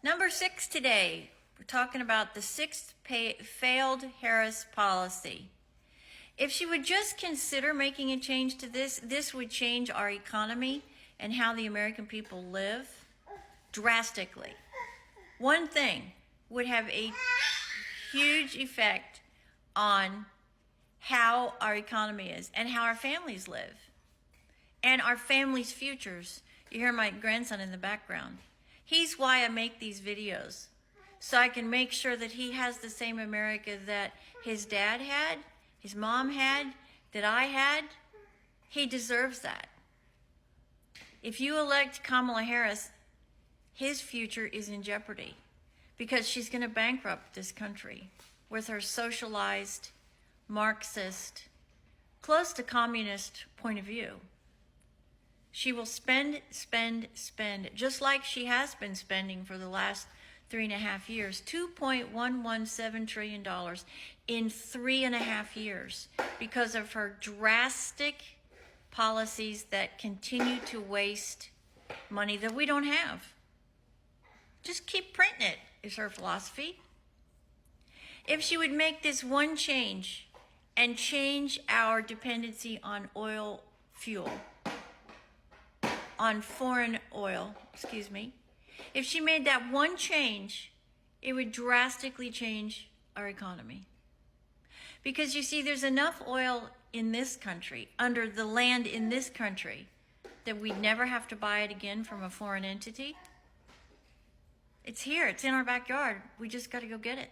Number 6 today, we're talking about the sixth failed Harris policy. If she would just consider making a change to this would change our economy and how the American people live drastically. One thing would have a huge effect on how our economy is and how our families live and our families' futures. You hear my grandson in the background. He's why I make these videos, so I can make sure that he has the same America that his dad had, his mom had, that I had. He deserves that. If you elect Kamala Harris, his future is in jeopardy because she's going to bankrupt this country with her socialized, Marxist, close to communist point of view. She will spend, just like she has been spending for the last 3.5 years, $2.117 trillion in 3.5 years because of her drastic policies that continue to waste money that we don't have. Just keep printing it, is her philosophy. If she would make this one change and change our dependency on oil fuel, on foreign oil, if she made that one change, it would drastically change our economy. Because you see, there's enough oil in this country, under the land in this country, that we'd never have to buy it again from a foreign entity. It's here, it's in our backyard. We just got to go get it.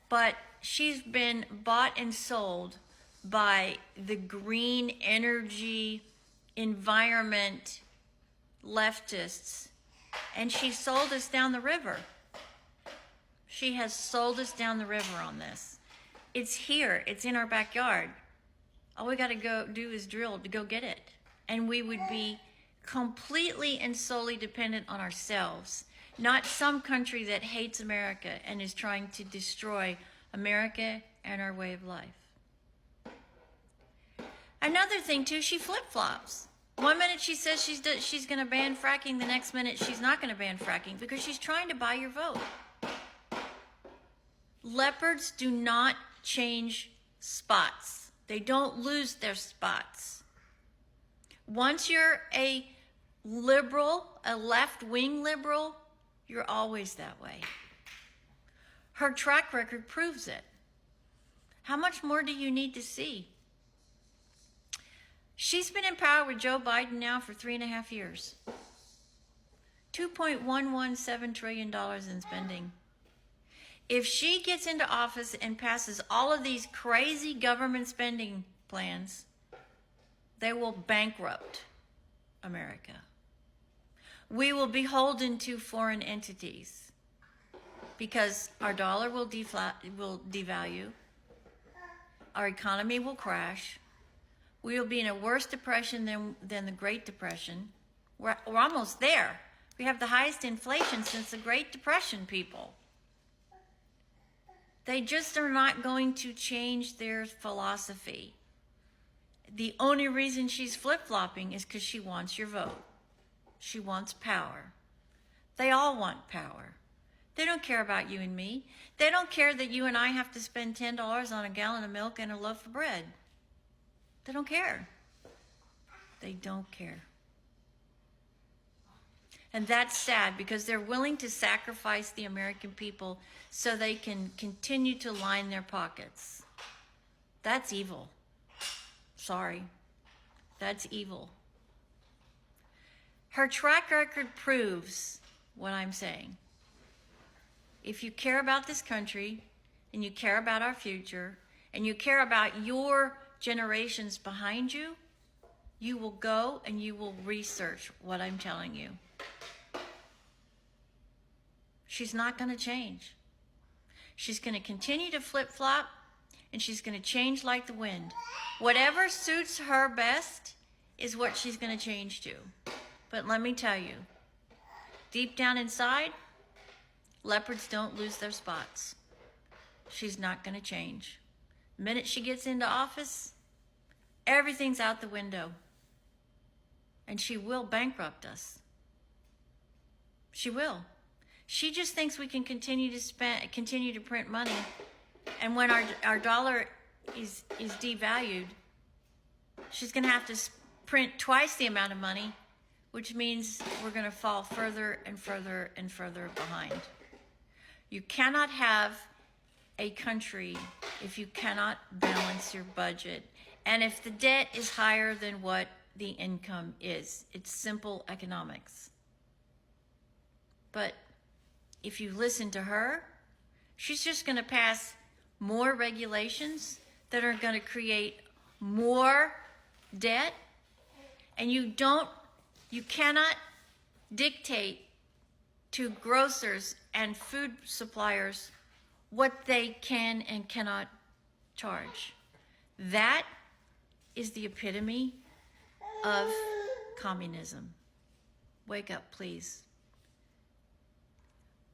But she's been bought and sold by the green energy environment leftists, and she sold us down the river. She has sold us down the river on this. It's here, it's in our backyard. All we got to go do is drill to go get it, and we would be completely and solely dependent on ourselves, not some country that hates America and is trying to destroy America and our way of life. Another thing too, she flip-flops. One minute she says she's going to ban fracking, the next minute she's not going to ban fracking because she's trying to buy your vote. Leopards do not change spots. They don't lose their spots. Once you're a liberal, a left-wing liberal, you're always that way. Her track record proves it. How much more do you need to see? She's been in power with Joe Biden now for 3.5 years. $2.117 trillion in spending. If she gets into office and passes all of these crazy government spending plans, they will bankrupt America. We will be beholden to foreign entities because our dollar will devalue, our economy will crash. We will be in a worse depression than the Great Depression. We're almost there. We have the highest inflation since the Great Depression, people. They just are not going to change their philosophy. The only reason she's flip-flopping is because she wants your vote. She wants power. They all want power. They don't care about you and me. They don't care that you and I have to spend $10 on a gallon of milk and a loaf of bread. They don't care. They don't care. And that's sad because they're willing to sacrifice the American people so they can continue to line their pockets. That's evil. Sorry. That's evil. Her track record proves what I'm saying. If you care about this country and you care about our future and you care about your generations behind you, you will go and you will research what I'm telling you. She's not going to change. She's going to continue to flip-flop, and she's going to change like the wind. Whatever suits her best is what she's going to change to. But let me tell you, deep down inside, leopards don't lose their spots. She's not going to change. The minute she gets into office, everything's out the window. And she will bankrupt us. She will. She just thinks we can continue to print money, and when our dollar is devalued, she's going to have to print twice the amount of money, which means we're going to fall further and further and further behind. You cannot have a country if you cannot balance your budget, and if the debt is higher than what the income is. It's simple economics. But if you listen to her, she's just going to pass more regulations that are going to create more debt, and you cannot dictate to grocers and food suppliers what they can and cannot charge. That is the epitome of communism. Wake up, please.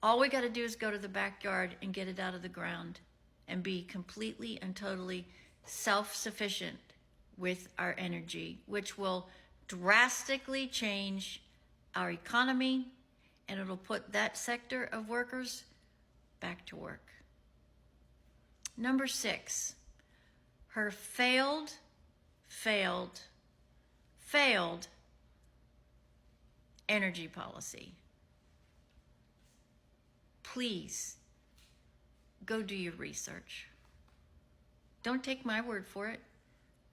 All we got to do is go to the backyard and get it out of the ground and be completely and totally self-sufficient with our energy, which will drastically change our economy, and it'll put that sector of workers back to work. Number 6, her failed energy policy. Please go do your research. Don't take my word for it.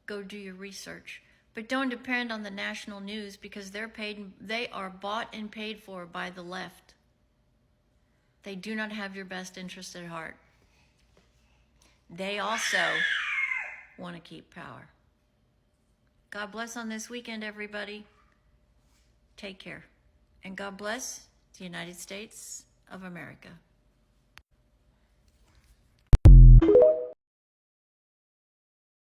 Go do your research. But don't depend on the national news, because they are bought and paid for by the left. They do not have your best interest at heart. They also want to keep power. God bless on this weekend, everybody. Take care. And God bless the United States of America.